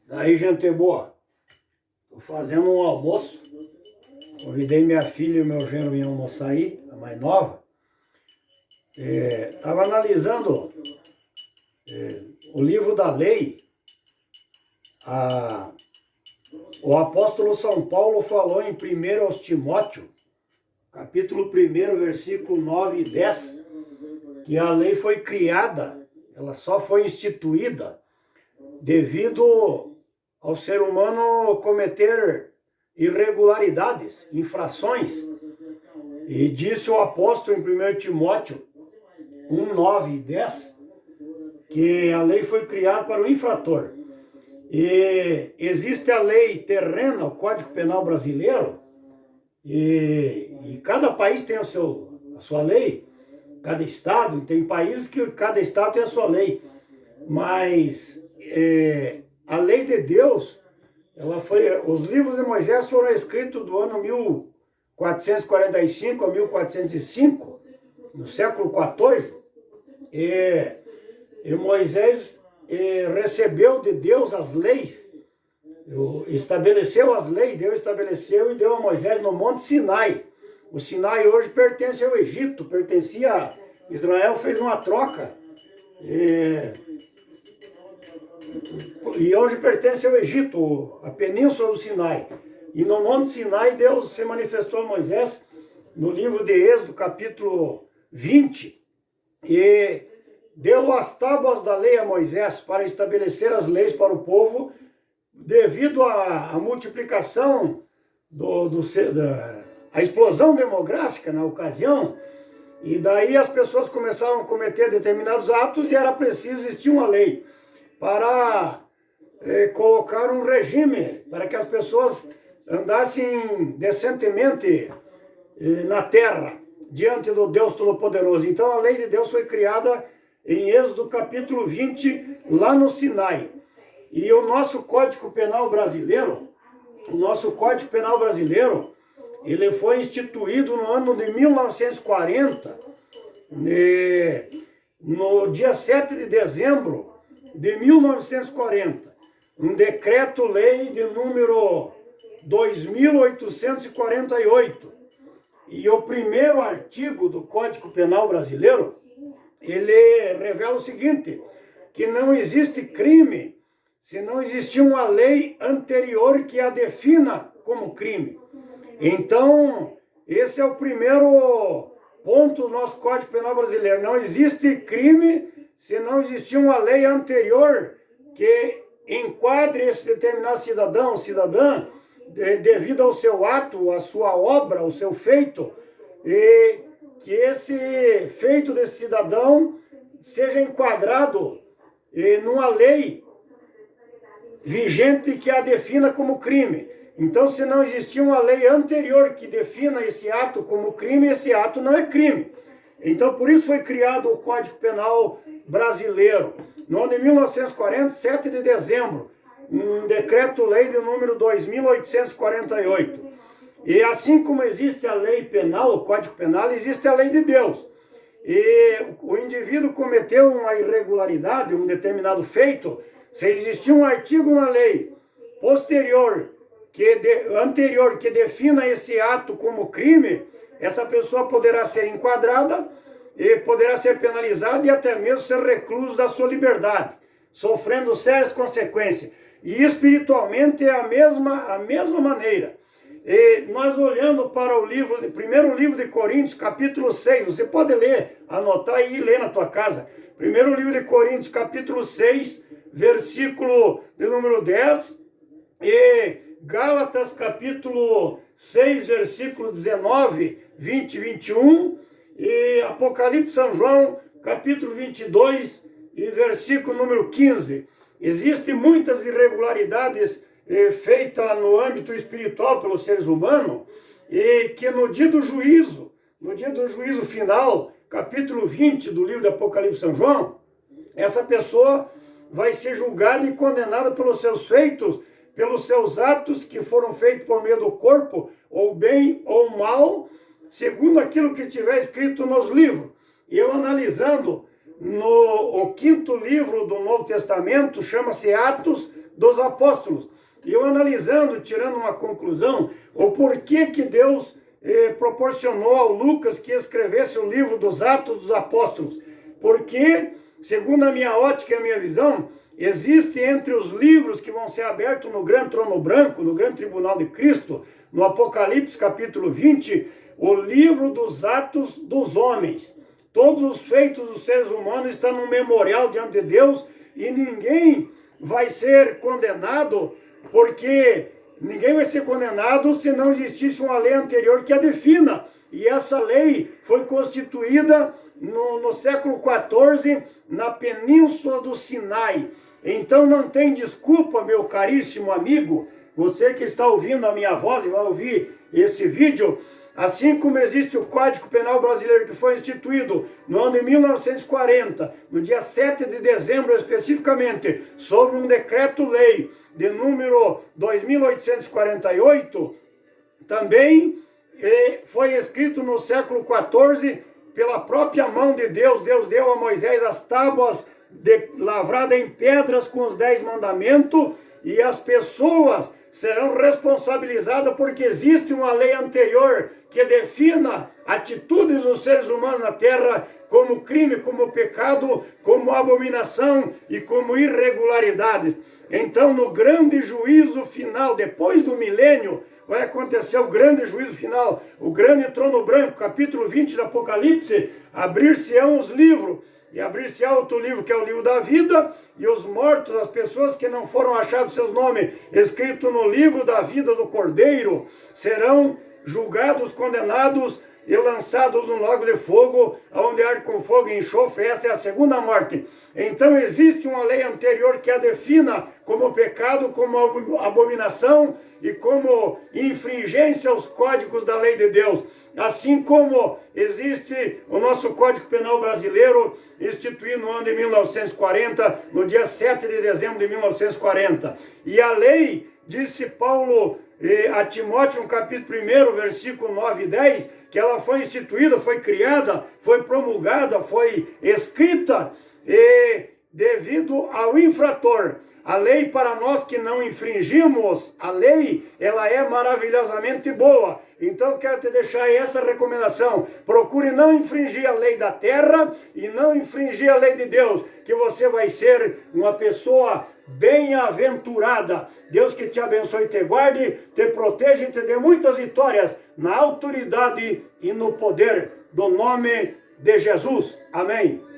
Daí, gente boa, tô fazendo um almoço, convidei minha filha e meu genro vir almoçar aí, a mais nova. Tava analisando o livro da lei. O apóstolo São Paulo falou em 1 aos Timóteo, capítulo 1, versículo 9 e 10, que a lei foi criada, ela só foi instituída devido ao ser humano cometer irregularidades, infrações. E disse o apóstolo em 1 Timóteo 1, 9 e 10, que a lei foi criada para o infrator. E existe a lei terrena, o Código Penal brasileiro, e cada país tem a sua lei, cada estado, tem países que cada estado tem a sua lei, mas a lei de Deus, os livros de Moisés foram escritos do ano 1445 a 1405, no século XIV, e Moisés recebeu de Deus as leis, estabeleceu as leis, Deus estabeleceu e deu a Moisés no Monte Sinai. O Sinai hoje pertence ao Egito, pertencia a Israel, fez uma troca, e hoje pertence ao Egito, a península do Sinai. E no Monte Sinai Deus se manifestou a Moisés no livro de Êxodo, capítulo 20, e deu as tábuas da lei a Moisés para estabelecer as leis para o povo, devido à multiplicação, a explosão demográfica na ocasião, e daí as pessoas começaram a cometer determinados atos e era preciso existir uma lei para colocar um regime, para que as pessoas andassem decentemente na terra, diante do Deus Todo-Poderoso. Então a lei de Deus foi criada em Êxodo capítulo 20, lá no Sinai. E o nosso Código Penal brasileiro, ele foi instituído no ano de 1940, no dia 7 de dezembro de 1940, um decreto-lei de número 2848. E o primeiro artigo do Código Penal brasileiro, ele revela o seguinte, que não existe crime se não existir uma lei anterior que a defina como crime. Então, esse é o primeiro ponto do nosso Código Penal brasileiro. Não existe crime se não existir uma lei anterior que enquadre esse determinado cidadão ou cidadã devido ao seu ato, à sua obra, ao seu feito, e que esse feito desse cidadão seja enquadrado numa lei vigente que a defina como crime. Então, se não existir uma lei anterior que defina esse ato como crime, esse ato não é crime. Então, por isso foi criado o Código Penal brasileiro. No ano de 1940, 7 de dezembro, um decreto-lei de número 2848. E assim como existe a lei penal, o Código Penal, existe a lei de Deus. E o indivíduo cometeu uma irregularidade, um determinado feito, se existir um artigo na lei anterior que defina esse ato como crime, essa pessoa poderá ser enquadrada e poderá ser penalizada e até mesmo ser recluso da sua liberdade, sofrendo sérias consequências. E espiritualmente é a mesma maneira. E nós olhando para primeiro livro de Coríntios, capítulo 6, você pode ler, anotar e ler na tua casa. Primeiro livro de Coríntios, capítulo 6, versículo de número 10, e Gálatas, capítulo 6, versículo 19, 20 e 21, e Apocalipse São João, capítulo 22, e versículo número 15. Existem muitas irregularidades feitas no âmbito espiritual pelos seres humanos, e que no dia do juízo final, capítulo 20 do livro do Apocalipse São João, essa pessoa vai ser julgada e condenada pelos seus feitos, pelos seus atos que foram feitos por meio do corpo, ou bem ou mal, segundo aquilo que estiver escrito nos livros. E eu analisando o quinto livro do Novo Testamento, chama-se Atos dos apóstolos. E eu analisando, tirando uma conclusão, o porquê que Deus proporcionou ao Lucas que escrevesse o livro dos Atos dos Apóstolos. Porque, segundo a minha ótica e a minha visão, existe entre os livros que vão ser abertos no grande trono branco, no grande tribunal de Cristo, no Apocalipse capítulo 20, o livro dos Atos dos homens. Todos os feitos dos seres humanos estão no memorial diante de Deus e ninguém vai ser condenado, porque ninguém vai ser condenado se não existisse uma lei anterior que a defina. E essa lei foi constituída no século XIV, na península do Sinai. Então não tem desculpa, meu caríssimo amigo, você que está ouvindo a minha voz e vai ouvir esse vídeo, assim como existe o Código Penal Brasileiro que foi instituído no ano de 1940, no dia 7 de dezembro especificamente, sobre um decreto-lei de número 2848, também foi escrito no século XIV pela própria mão de Deus. Deus deu a Moisés as tábuas lavradas em pedras com os 10 mandamentos, e as pessoas serão responsabilizadas porque existe uma lei anterior que defina atitudes dos seres humanos na terra como crime, como pecado, como abominação e como irregularidades. Então, no grande juízo final, depois do milênio, vai acontecer o grande juízo final, o grande trono branco, capítulo 20 do Apocalipse, abrir-se-ão os livros, e abrir-se-á outro livro, que é o livro da vida, e os mortos, as pessoas que não foram achados seus nomes escritos no livro da vida do Cordeiro, serão julgados, condenados e lançados no lago de fogo, onde arde com fogo e enxofre. Esta é a segunda morte. Então existe uma lei anterior que a defina como pecado, como abominação e como infringência aos códigos da lei de Deus. Assim como existe o nosso Código Penal Brasileiro, instituído no ano de 1940, no dia 7 de dezembro de 1940. E a lei, disse Paulo a Timóteo, no capítulo 1, versículo 9 e 10, que ela foi instituída, foi criada, foi promulgada, foi escrita devido ao infrator. A lei, para nós que não infringimos a lei, ela é maravilhosamente boa. Então, quero te deixar aí essa recomendação. Procure não infringir a lei da terra e não infringir a lei de Deus, que você vai ser uma pessoa bem-aventurada. Deus que te abençoe e te guarde, te proteja e te dê muitas vitórias na autoridade e no poder do nome de Jesus. Amém.